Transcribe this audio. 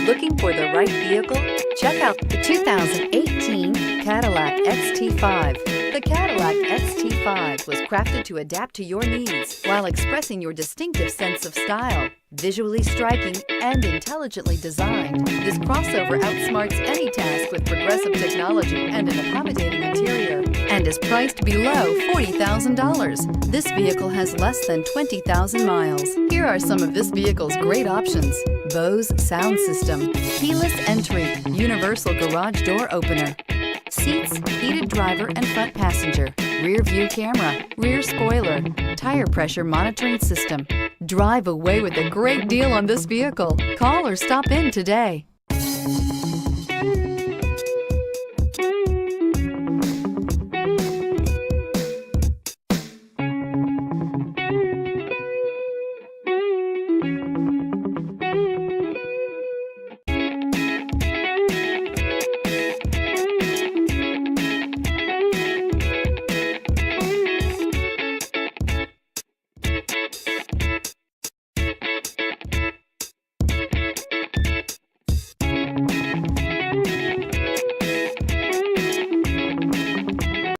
Looking for the right vehicle? Check out the 2018 Cadillac XT5. The Cadillac XT5 was crafted to adapt to your needs while expressing your distinctive sense of style. Visually striking and intelligently designed, this crossover outsmarts any task with progressive technology and an accommodating interior, and is priced below $40,000. This vehicle has less than 20,000 miles. Here are some of this vehicle's great options: Bose sound system, keyless entry, universal garage door opener, seats, heated driver and front passenger, rear view camera, rear spoiler, tire pressure monitoring system. Drive away with a great deal on this vehicle. Call or stop in today.